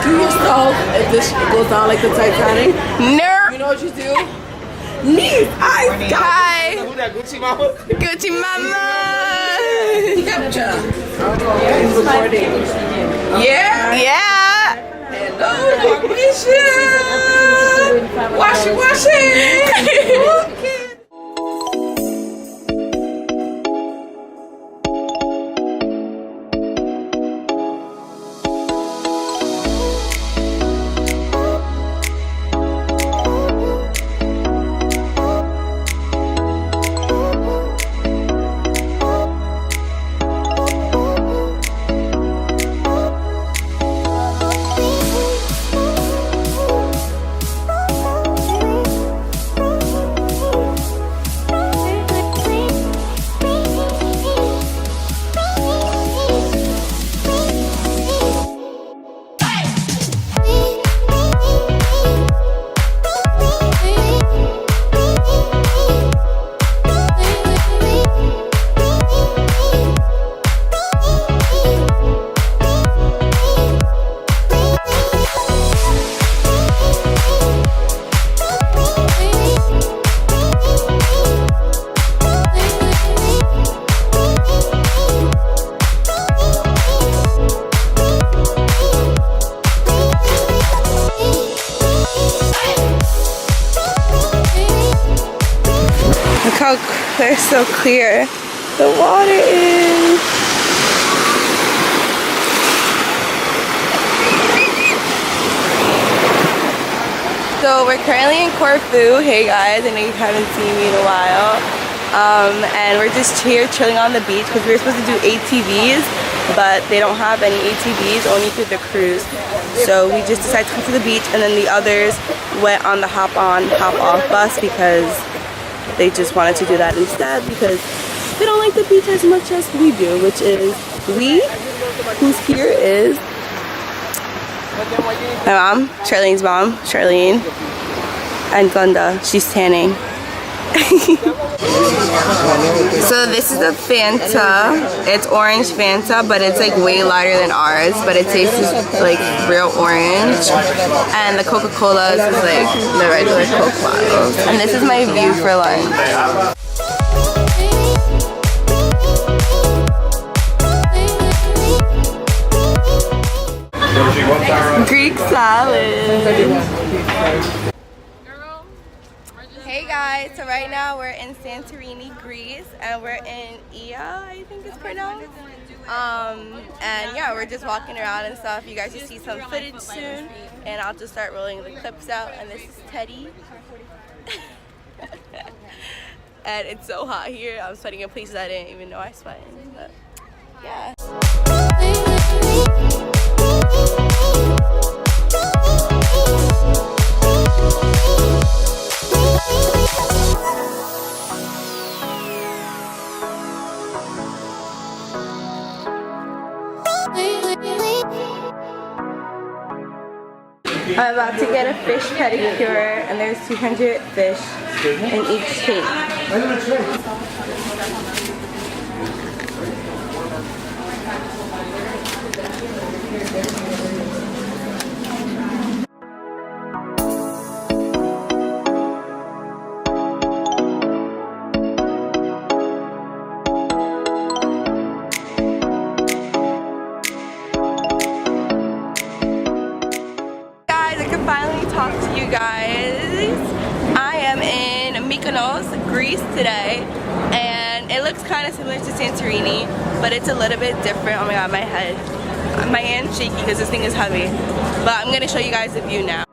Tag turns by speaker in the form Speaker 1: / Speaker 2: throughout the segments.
Speaker 1: to yourself if this goes down like the Titanic?
Speaker 2: No.
Speaker 1: You know what you do? Knees, eyes,
Speaker 2: Hi.
Speaker 3: Who that Gucci mama?
Speaker 2: Gucci mama.
Speaker 1: capture. It's recording. Yeah?
Speaker 2: Yeah.
Speaker 1: Hello, Misha. Wash it. Okay.
Speaker 2: Look how they're so clear the water is. So we're currently in Corfu. Hey guys, I know you haven't seen me in a while. And we're just here chilling on the beach because we were supposed to do ATVs, but they don't have any ATVs, only through the cruise. So we just decided to come to the beach, and then the others went on the hop on, hop off bus because they just wanted to do that instead because they don't like the beach as much as we do, which is who's here is my mom, Charlene's mom, Charlene, and Glenda. She's tanning. So this is a Fanta. It's orange Fanta, but it's like way lighter than ours, but it tastes like real orange. And the Coca-Cola is like the regular Coke bottles. And this is my view for lunch. Greek salad. Hey guys, so right now we're in Santorini, Greece, and we're in Ia, I think it's pronounced. And yeah, we're just walking around and stuff. You guys will see some footage soon, and I'll just start rolling the clips out. And this is Teddy. And it's so hot here. I'm sweating in places I didn't even know I sweat in, but yeah. I'm about to get a fish pedicure, and there's 200 fish in each tank. Finally talk to you guys. I am in Mykonos, Greece today, and it looks kind of similar to Santorini, but it's a little bit different. Oh my god, my hand's shaky because this thing is heavy. But I'm gonna show you guys the view now.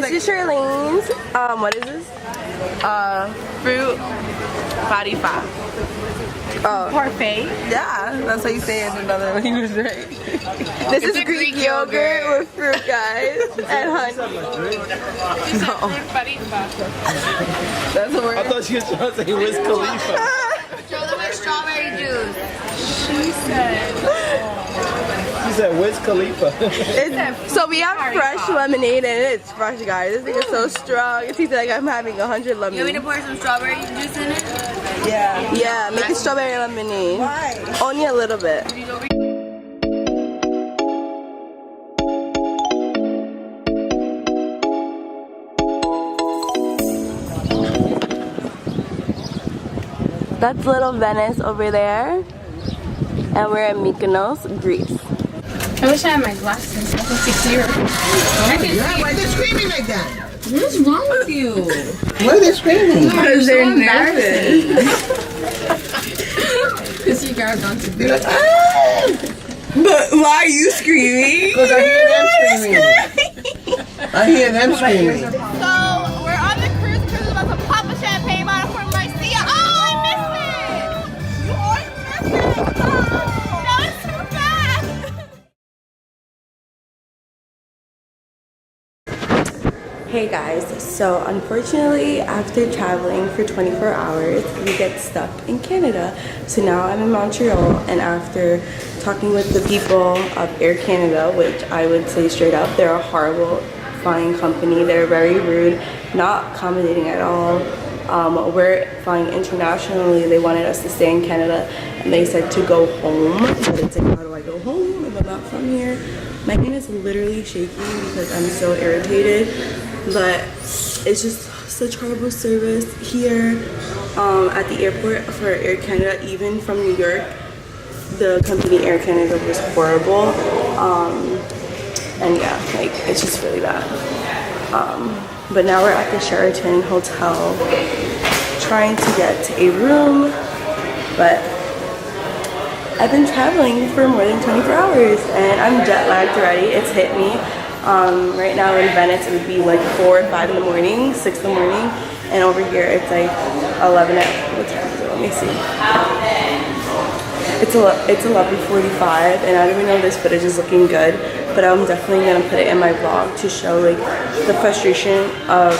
Speaker 2: This is Charlene's, what is this? Fruit farifa. Oh. Parfait? Yeah, that's how you say it in another language, right? This is Greek yogurt with fruit, guys, and honey. No. That's the word.
Speaker 3: I thought she was trying to say Wiz Khalifa.
Speaker 4: Show them my strawberry juice.
Speaker 2: She said.
Speaker 3: said Wiz Khalifa.
Speaker 2: So we have fresh lemonade and it's fresh, guys. This thing is so strong. It tastes like I'm having 100 lemonade.
Speaker 4: You want me to pour some strawberry juice in it?
Speaker 1: Yeah.
Speaker 2: Yeah, make it strawberry lemonade.
Speaker 1: Why?
Speaker 2: Only a little bit. That's little Venice over there. And we're in Mykonos, Greece.
Speaker 4: I wish I had my glasses. I can see clearer. I can
Speaker 1: Yeah, why are they screaming like that?
Speaker 4: What's wrong with you?
Speaker 1: Why are they screaming?
Speaker 2: Because they're nervous.
Speaker 4: Because you guys on to
Speaker 1: They're like, ah!
Speaker 2: But why are you screaming?
Speaker 1: Because I hear them screaming. I hear them screaming.
Speaker 2: So we're on the cruise. The cruise is about to pop a champagne bottle from Marcia. Oh, I missed it! You always miss it! Oh, that was too fast! Hey guys, so unfortunately after traveling for 24 hours, we get stuck in Canada. So now I'm in Montreal, and after talking with the people of Air Canada, which I would say straight up, they're a horrible flying company. They're very rude, not accommodating at all. We're flying internationally. They wanted us to stay in Canada, and they said to go home, but it's like, how do I go home if I'm not from here? My hand is literally shaking because I'm so irritated, but it's just such horrible service here at the airport for Air Canada. Even from New York, the company Air Canada was horrible, and yeah, like it's just really bad. But now we're at the Sheraton Hotel trying to get a room, but I've been traveling for more than 24 hours and I'm jet lagged already. It's hit me. Right now in Venice it would be like 4 or 5 in the morning, 6 in the morning, and over here it's like 11 at, what time is it? Let me see. It's 11:45 and I don't even know if this footage is looking good, but I'm definitely gonna put it in my vlog to show like the frustration of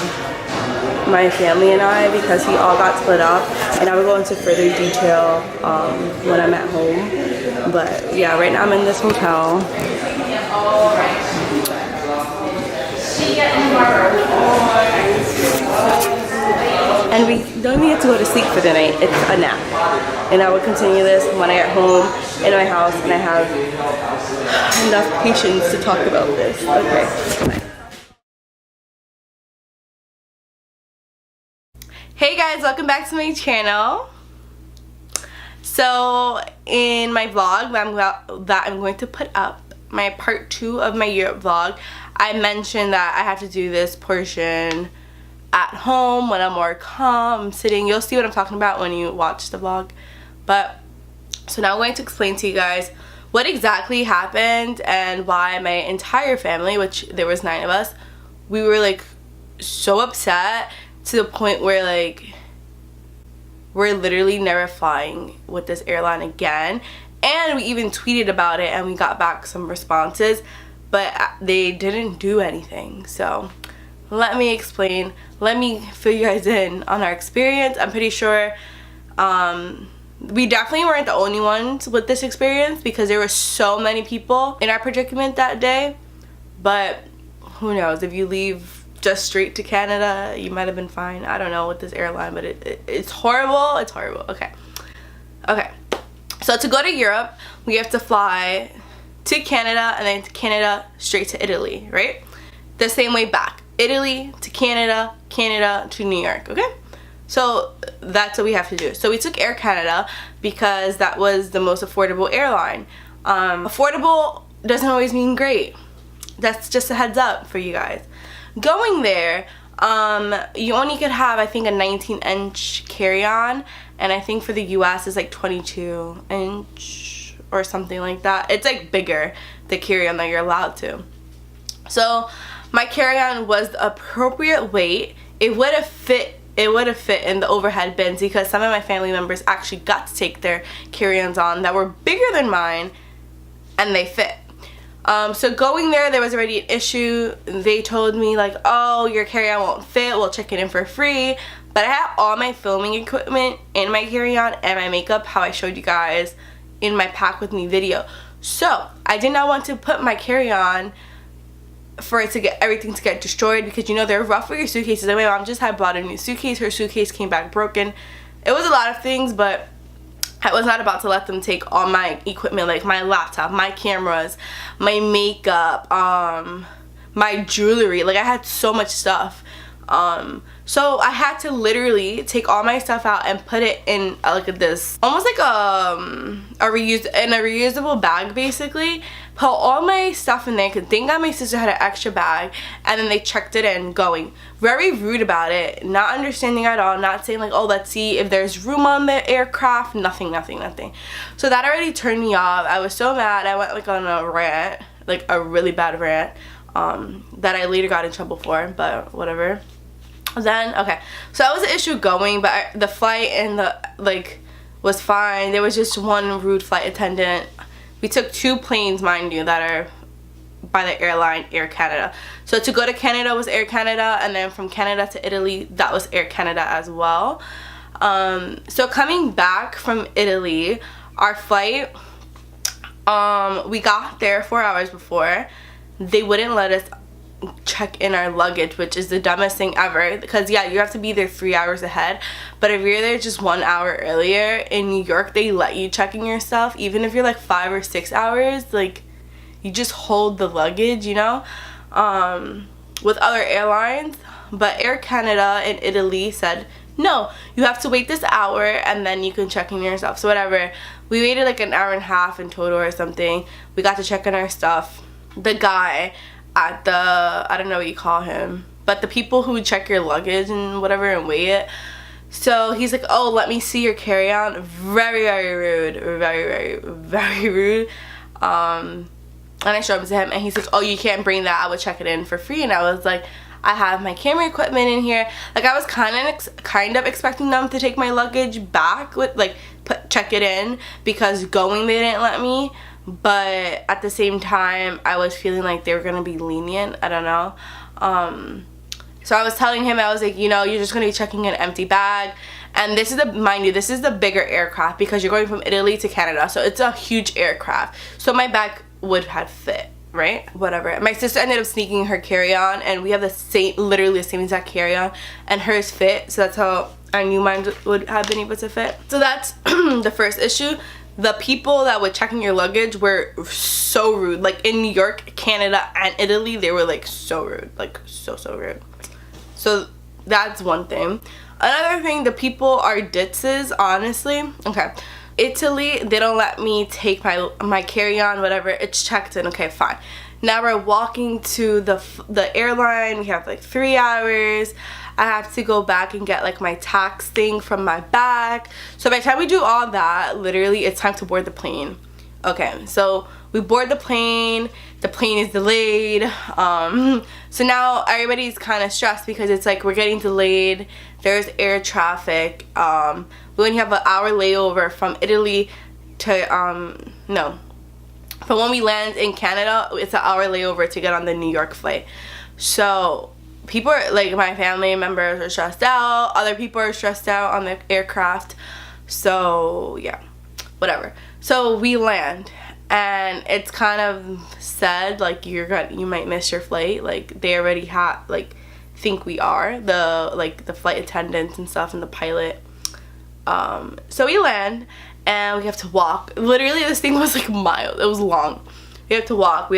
Speaker 2: my family and I, because he all got split up, and I will go into further detail when I'm at home. But yeah, right now I'm in this hotel. And we don't even get to go to sleep for the night, it's a nap. And I will continue this when I get home in my house and I have enough patience to talk about this. Okay, bye. Hey guys, welcome back to my channel. So in my vlog that I'm going to put up, my part 2 of my Europe vlog, I mentioned that I have to do this portion at home when I'm more calm, sitting. You'll see what I'm talking about when you watch the vlog. But so now I'm going to explain to you guys what exactly happened and why my entire family, which there was 9 of us, we were like so upset to the point where like we're literally never flying with this airline again. And we even tweeted about it and we got back some responses, but they didn't do anything. So let me explain, let me fill you guys in on our experience. I'm pretty sure we definitely weren't the only ones with this experience, because there were so many people in our predicament that day. But who knows, if you leave just straight to Canada, you might have been fine. I don't know with this airline, but it's horrible. It's horrible. Okay, so to go to Europe we have to fly to Canada and then to Canada straight to Italy, right? The same way back, Italy to Canada, Canada to New York. Okay, so that's what we have to do. So we took Air Canada because that was the most affordable airline. Affordable doesn't always mean great. That's just a heads up for you guys. Going there, you only could have, I think, a 19-inch carry-on, and I think for the US it's like 22-inch or something like that. It's like bigger, the carry-on that you're allowed to. So my carry-on was the appropriate weight. It would have fit in the overhead bins, because some of my family members actually got to take their carry-ons on that were bigger than mine, and they fit. So going there was already an issue. They told me like, oh, your carry-on won't fit, we'll check it in for free. But I have all my filming equipment in my carry-on and my makeup, how I showed you guys in my pack with me video. So I did not want to put my carry-on for it to get everything to get destroyed, because you know they're rough with your suitcases. And my mom just had bought a new suitcase. Her suitcase came back broken. It was a lot of things, but I was not about to let them take all my equipment, like my laptop, my cameras, my makeup, my jewelry. Like I had so much stuff. So I had to literally take all my stuff out and put it in like this, almost like a reusable bag basically. Put all my stuff in there, because thank God my sister had an extra bag, and then they checked it in going. Very rude about it, not understanding at all, not saying like, oh, let's see if there's room on the aircraft, nothing. So that already turned me off. I was so mad. I went like on a rant, like a really bad rant, that I later got in trouble for, but whatever. Then, okay, so that was the issue going, but the flight and the, like, was fine. There was just one rude flight attendant. We took 2 planes, mind you, that are by the airline Air Canada. So to go to Canada was Air Canada, and then from Canada to Italy, that was Air Canada as well. So coming back from Italy, our flight, we got there 4 hours before. They wouldn't let us check in our luggage, which is the dumbest thing ever, because yeah, you have to be there 3 hours ahead, but if you're there just 1 hour earlier in New York, they let you check in your stuff, even if you're like 5 or 6 hours. Like, you just hold the luggage, you know, with other airlines. But Air Canada in Italy said, no, you have to wait this hour and then you can check in your stuff. So whatever, we waited like an hour and a half in total or something. We got to check in our stuff. The guy at the, I don't know what you call him, but the people who check your luggage and whatever and weigh it. So he's like, oh, let me see your carry-on. Very, very rude. Very rude. And I showed it to him, and he's like, oh, you can't bring that. I would check it in for free. And I was like, I have my camera equipment in here. Like, I was kind of expecting them to take my luggage back, with like check it in, because going they didn't let me. But at the same time, I was feeling like they were gonna be lenient. I don't know. So I was telling him, I was like, you know, you're just gonna be checking an empty bag. And this is the, mind you, this is the bigger aircraft, because you're going from Italy to Canada, so it's a huge aircraft. So my bag would have fit, right? Whatever. My sister ended up sneaking her carry-on, and we have the same, literally the same exact carry-on, and hers fit. So that's how I knew mine would have been able to fit. So that's the first issue. The people that were checking your luggage were so rude. Like in New York, Canada, and Italy, they were like so rude. Like so rude. So that's one thing. Another thing, the people are ditzes, honestly. Okay. Italy, they don't let me take my carry-on, whatever. It's checked in. Okay, fine. Now we're walking to the airline. We have like 3 hours. I have to go back and get like my tax thing from my bag. So by the time we do all that, literally it's time to board the plane. Okay, so we board the plane. The plane is delayed. So now everybody's kind of stressed, because it's like we're getting delayed. There's air traffic. We only have an hour layover from Italy to no. But when we land in Canada, it's an hour layover to get on the New York flight. So people are like, my family members are stressed out. Other people are stressed out on the aircraft. So yeah, whatever. So we land, and it's kind of said like you might miss your flight. Like they already think we are the flight attendants and stuff and the pilot. So we land, and we have to walk. Literally, this thing was like miles. It was long. We have to walk,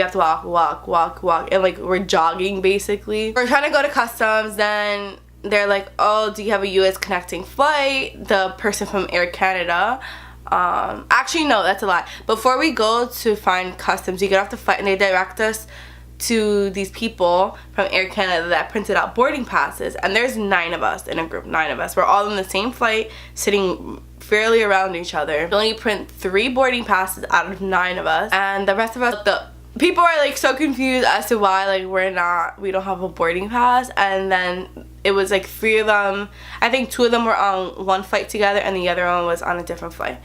Speaker 2: walk, and like we're jogging basically. We're trying to go to customs, then they're like, oh, do you have a US connecting flight? The person from Air Canada. Actually no, that's a lie. Before we go to find customs, you get off the flight and they direct us to these people from Air Canada that printed out boarding passes, and there's 9 of us in a group. 9 of us. We're all in the same flight, sitting fairly around each other. We only print 3 boarding passes out of 9 of us, and the rest of us, the people are like so confused as to why like we don't have a boarding pass. And then it was like 3 of them, I think 2 of them were on one flight together and the other one was on a different flight.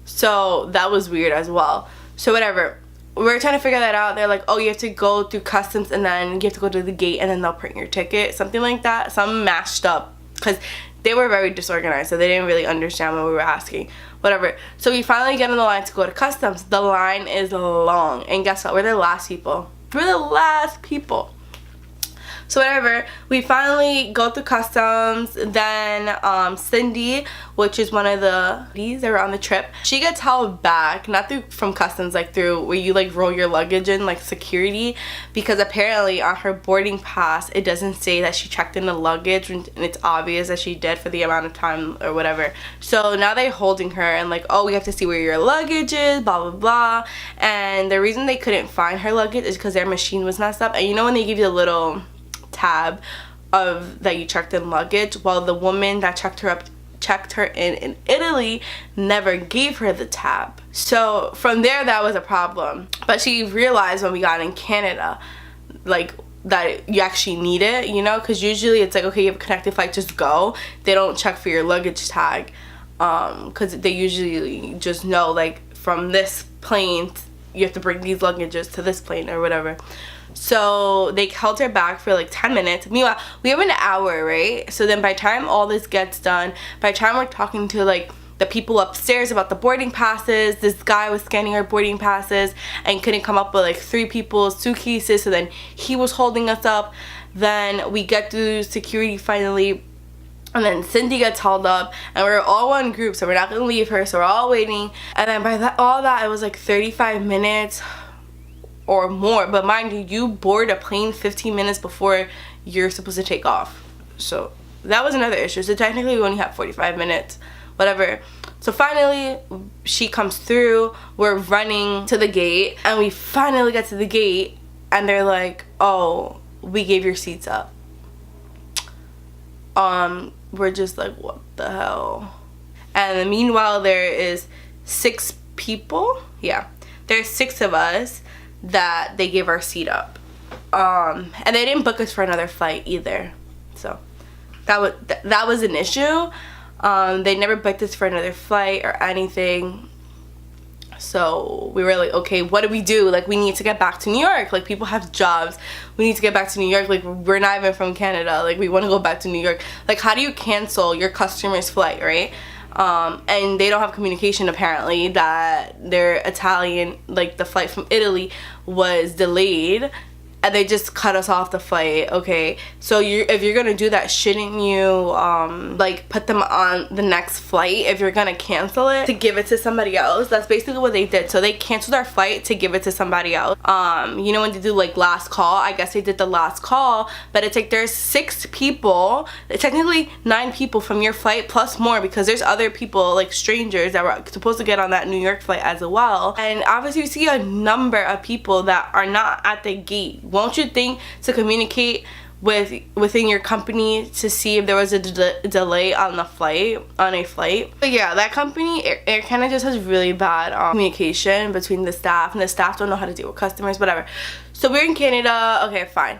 Speaker 2: So that was weird as well. So whatever, we're trying to figure that out. They're like, oh, you have to go through customs and then you have to go to the gate and then they'll print your ticket, something like that. Some mashed up, because they were very disorganized, so they didn't really understand what we were asking. Whatever. So we finally get in the line to go to customs. The line is long, and guess what? We're the last people. We're the last people. So whatever, we finally go through customs. Then Cindy, which is one of the ladies that were on the trip, she gets held back, not through from customs, like through where you like roll your luggage in, like security, because apparently on her boarding pass it doesn't say that she checked in the luggage, and it's obvious that she did for the amount of time or whatever. So now they're holding her and like, oh, we have to see where your luggage is, blah blah blah. And the reason they couldn't find her luggage is because their machine was messed up. And you know when they give you a little tab of that you checked in luggage, well, the woman that checked her in Italy never gave her the tab. So from there, that was a problem. But she realized when we got in Canada, like, that you actually need it, you know, because usually it's like, okay, you have a connecting flight, just go. They don't check for your luggage tag, because they usually just know, like, from this plane you have to bring these luggages to this plane or whatever. So they held her back for like 10 minutes. Meanwhile, we have an hour, right? So then by the time all this gets done, by the time we're talking to like the people upstairs about the boarding passes, this guy was scanning our boarding passes and couldn't come up with like 3 people's suitcases, so then he was holding us up. Then we get through security finally, and then Cindy gets held up, and we're all one group, so we're not gonna leave her, so we're all waiting. And then by all that, it was like 35 minutes or more. But mind you, you board a plane 15 minutes before you're supposed to take off. So that was another issue. So technically we only have 45 minutes, whatever. So finally she comes through, we're running to the gate, and we finally get to the gate, and they're like, oh, we gave your seats up. We're just like, what the hell? And then meanwhile, there is 6 people. Yeah, there's 6 of us that they gave our seat up. And they didn't book us for another flight either. So that was an issue. They never booked us for another flight or anything. So we were like, okay, what do we do? Like, we need to get back to New York. Like, people have jobs. We need to get back to New York. Like, we're not even from Canada. Like, we want to go back to New York. Like, how do you cancel your customer's flight, right? And they don't have communication apparently that their Italian, like the flight from Italy was delayed, and they just cut us off the flight. Okay, so if you're gonna do that, shouldn't you like put them on the next flight if you're gonna cancel it, to give it to somebody else? That's basically what they did. So they canceled our flight to give it to somebody else. You know when they do like last call, I guess they did the last call, but it's like there's 6 people, technically 9 people from your flight plus more, because there's other people, like strangers, that were supposed to get on that New York flight as well. And obviously you see a number of people that are not at the gate. Won't you think to communicate within your company to see if there was a delay on a flight? But yeah, that company, Air Canada, just has really bad communication between the staff, and the staff don't know how to deal with customers, whatever. So we're in Canada. Okay, fine.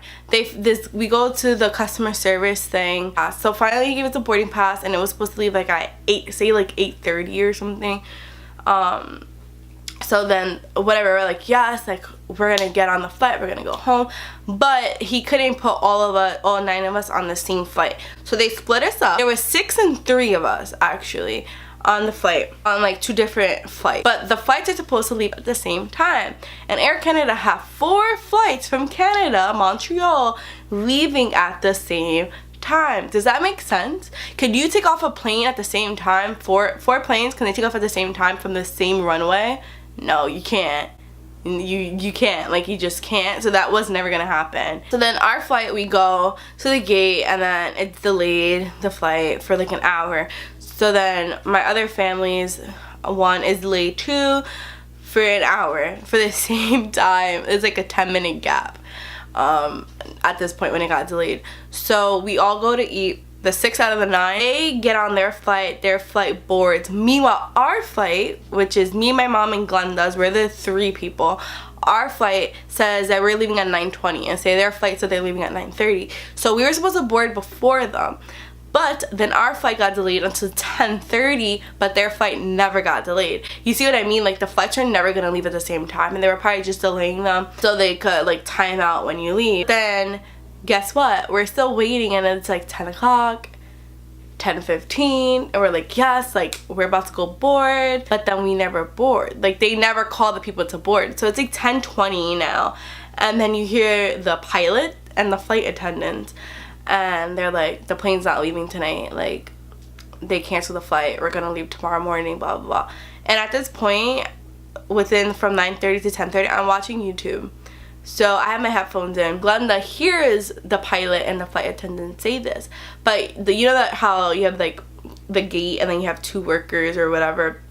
Speaker 2: We go to the customer service thing. So finally he gave us a boarding pass, and it was supposed to leave like at 8:30 or something. So then whatever, we're like, yes, like we're gonna get on the flight, we're gonna go home. But he couldn't put all 9 of us on the same flight, so they split us up. There was 6 and 3 of us actually on the flight, on like 2 different flights, but the flights are supposed to leave at the same time. And Air Canada have 4 flights from Canada, Montreal, leaving at the same time. Does that make sense? Can you take off a plane at the same time? 4 planes, can they take off at the same time from the same runway? No, you can't. You can't, like, you just can't. So that was never gonna happen. So then our flight, we go to the gate, and then it's delayed, the flight, for like an hour. So then my other family's one is delayed too, for an hour, for the same time. It's like a 10-minute gap at this point when it got delayed. So we all go to eat. The 6 out of the 9, they get on their flight boards. Meanwhile, our flight, which is me, my mom, and Glenda's, we're the 3 people. Our flight says that we're leaving at 9:20, and say their flight said they're leaving at 9:30. So we were supposed to board before them. But then our flight got delayed until 10:30, but their flight never got delayed. You see what I mean? Like, the flights are never gonna leave at the same time, and they were probably just delaying them so they could like time out when you leave. Then guess what? We're still waiting, and it's like 10 o'clock, 10:15, and we're like, yes, like we're about to go board, but then we never board. Like they never call the people to board. So it's like 10:20 now, and then you hear the pilot and the flight attendant, and they're like, the plane's not leaving tonight, like they canceled the flight, we're gonna leave tomorrow morning, blah blah blah. And at this point, from 9:30 to 10:30, I'm watching YouTube. So I have my headphones in. Glenda hears the pilot and the flight attendant say this, but you know that how you have like the gate and then you have two workers or whatever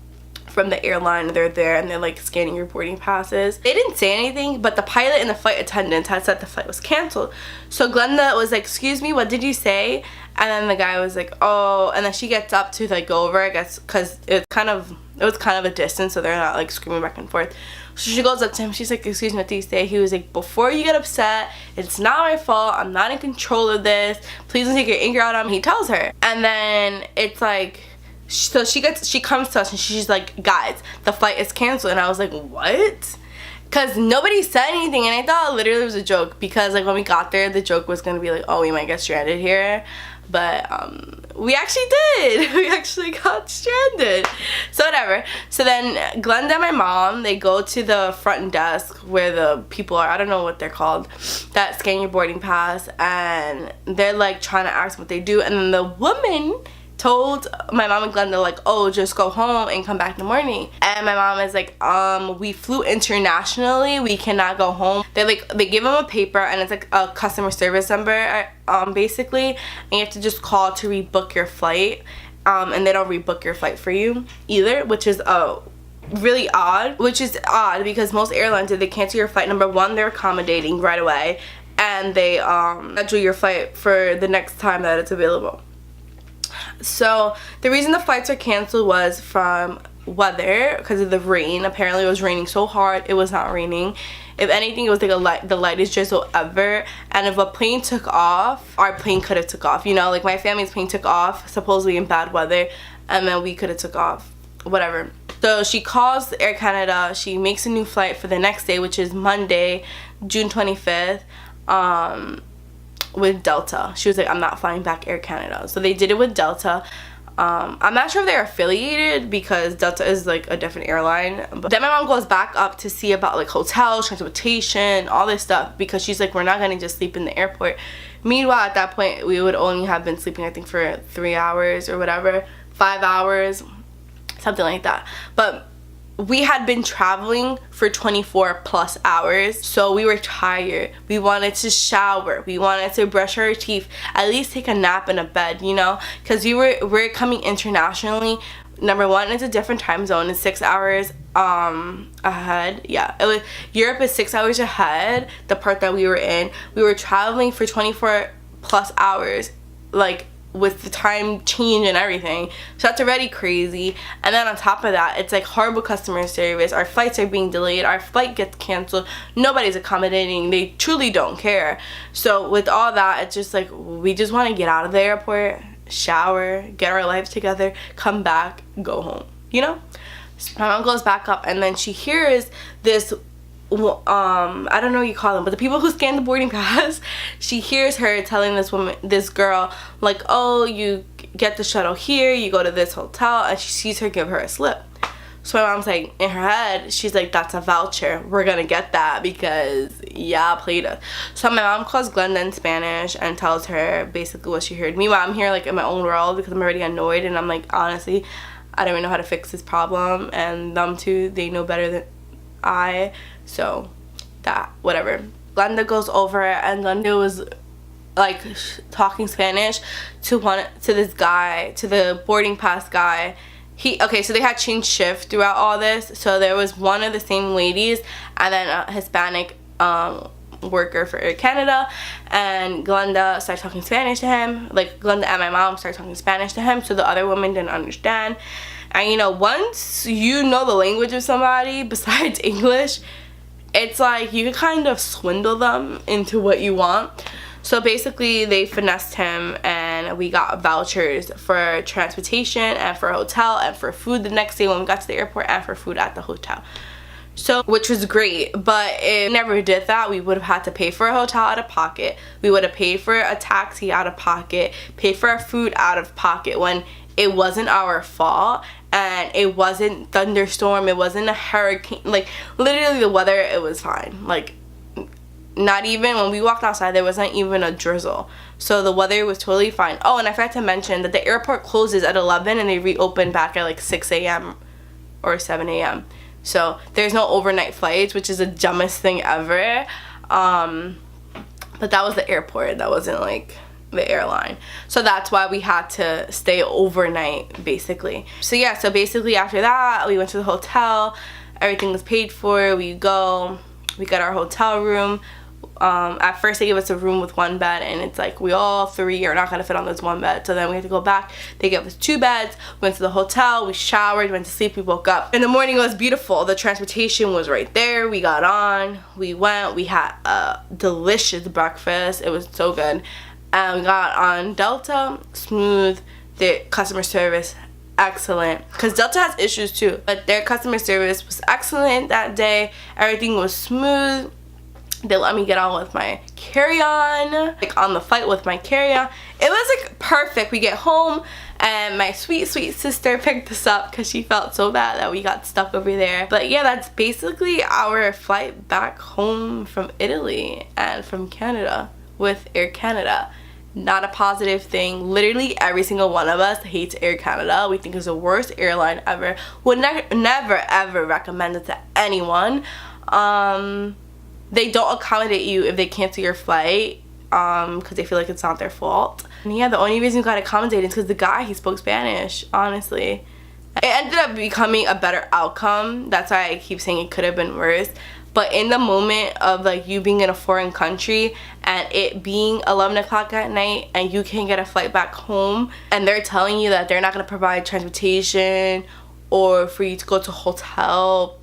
Speaker 2: from the airline, they're there and they're like scanning your boarding passes. They didn't say anything, but the pilot and the flight attendant had said the flight was canceled. So Glenda was like, excuse me, what did you say? And then the guy was like, oh, and then she gets up to like go over, I guess, because it was kind of a distance, so they're not like screaming back and forth. So she goes up to him, she's like, excuse me, what do you say? He was like, before you get upset, it's not my fault, I'm not in control of this, please don't take your anger out on me. He tells her. And then it's like, so she comes to us and she's like, guys, the flight is canceled. And I was like, what? Because nobody said anything, and I thought literally it was a joke, because like when we got there, the joke was gonna be like, oh, we might get stranded here. But we actually did. We actually got stranded. So whatever. So then Glenda and my mom, they go to the front desk where the people are, I don't know what they're called, that scan your boarding pass, and they're like trying to ask what they do. And then the woman told my mom and Glenda like, oh, just go home and come back in the morning. And my mom is like, we flew internationally, we cannot go home. They give them a paper, and it's like a customer service number, basically, and you have to just call to rebook your flight, and they don't rebook your flight for you either, which is really odd. Which is odd because most airlines, if they cancel your flight, number one, they're accommodating right away, and they schedule your flight for the next time that it's available. So the reason the flights are canceled was from weather, because of the rain. Apparently it was raining so hard, it was not raining. If anything, it was like the lightest drizzle ever. And if a plane took off, our plane could have took off, you know, like my family's plane took off supposedly in bad weather, and then we could have took off, whatever. So she calls Air Canada, she makes a new flight for the next day, which is Monday, June 25th, with Delta. She was like, I'm not flying back Air Canada. So they did it with Delta. I'm not sure if they're affiliated, because Delta is like a different airline. But then my mom goes back up to see about like hotels, transportation, all this stuff, because she's like, we're not gonna just sleep in the airport. Meanwhile, at that point, we would only have been sleeping, I think, for 3 hours or whatever, 5 hours, something like that. But we had been traveling for 24 plus hours, so we were tired. We wanted to shower, we wanted to brush our teeth, at least take a nap in a bed, you know, because we're coming internationally. Number one, it's a different time zone. It's 6 hours ahead. Yeah, Europe is 6 hours ahead, the part that we were in. We were traveling for 24 plus hours, like with the time change and everything, so that's already crazy. And then on top of that, it's like horrible customer service. Our flights are being delayed, our flight gets canceled, nobody's accommodating, they truly don't care. So with all that, it's just like, we just want to get out of the airport, shower, get our lives together, come back, go home, you know. So my mom goes back up, and then she hears this, I don't know what you call them, but the people who scan the boarding pass, she hears her telling this girl, like, oh, you get the shuttle here, you go to this hotel, and she sees her give her a slip. So my mom's like, in her head, she's like, that's a voucher, we're gonna get that, because yeah, played us. So my mom calls Glenda in Spanish and tells her basically what she heard. Meanwhile, I'm here like in my own world, because I'm already annoyed, and I'm like, honestly, I don't even know how to fix this problem, and them two, they know better than I. So that, whatever. Glenda goes over, and Glenda was like talking Spanish to this guy, to the boarding pass guy. So they had changed shift throughout all this, so there was one of the same ladies and then a Hispanic worker for Air Canada, and Glenda started talking Spanish to him. Like, Glenda and my mom started talking Spanish to him, so the other woman didn't understand. And you know, once you know the language of somebody besides English, it's like you can kind of swindle them into what you want. So basically they finessed him, and we got vouchers for transportation and for a hotel and for food the next day when we got to the airport, and for food at the hotel. So, which was great, but if we never did that, we would have had to pay for a hotel out of pocket. We would have paid for a taxi out of pocket, paid for our food out of pocket when it wasn't our fault and it wasn't thunderstorm, it wasn't a hurricane. Like, literally the weather, it was fine. Like, not even when we walked outside, there wasn't even a drizzle. So the weather was totally fine. Oh, and I forgot to mention that the airport closes at 11 and they reopen back at like 6 a.m. or 7 a.m. So there's no overnight flights, which is the dumbest thing ever. But that was the airport. That wasn't like the airline. So that's why we had to stay overnight, basically. So yeah, so basically after that, we went to the hotel. Everything was paid for. We got our hotel room. At first they gave us a room with one bed, and it's like we all three are not gonna fit on this one bed, so then we had to go back. They gave us 2 beds. Went to the hotel, we showered, went to sleep, we woke up in the morning. It was beautiful. The transportation was right there. We got on, we went, we had a delicious breakfast. It was so good. And we got on Delta. Smooth. The customer service excellent, because Delta has issues too, but their customer service was excellent that day. Everything was smooth. They let me get on with my carry-on, like on the flight with my carry-on. It was like perfect. We get home and my sweet sister picked us up because she felt so bad that we got stuck over there. But yeah, that's basically our flight back home from Italy and from Canada with Air Canada. Not a positive thing. Literally every single one of us hates Air Canada. We think it's the worst airline ever. Would never ever recommend it to anyone. They don't accommodate you if they cancel your flight because they feel like it's not their fault. And yeah, the only reason we got accommodated is because the guy, he spoke Spanish, honestly. It ended up becoming a better outcome. That's why I keep saying it could have been worse. But in the moment of like you being in a foreign country and it being 11 o'clock at night and you can't get a flight back home and they're telling you that they're not going to provide transportation or for you to go to a hotel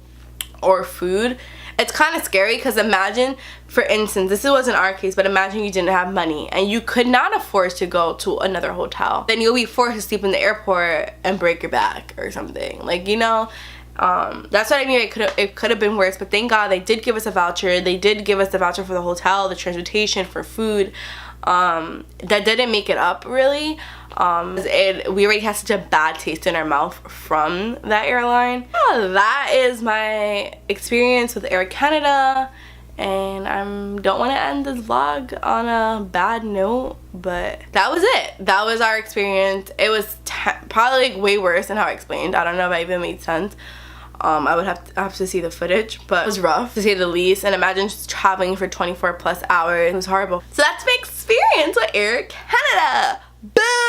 Speaker 2: or food, it's kind of scary. Because imagine, for instance, this wasn't our case, but imagine you didn't have money and you could not afford to go to another hotel. Then you'll be forced to sleep in the airport and break your back or something. Like, you know, that's what I mean. It could have been worse, but thank God they did give us a voucher. They did give us the voucher for the hotel, the transportation, for food. That didn't make it up really. We already had such a bad taste in our mouth from that airline. Yeah, that is my experience with Air Canada, and I don't want to end this vlog on a bad note, but that was it. That was our experience. It was probably like way worse than how I explained. I don't know if I even made sense. I would have to see the footage, but it was rough to say the least. And imagine just traveling for 24+ hours. It was horrible. So that's my experience with Air Canada. Boom!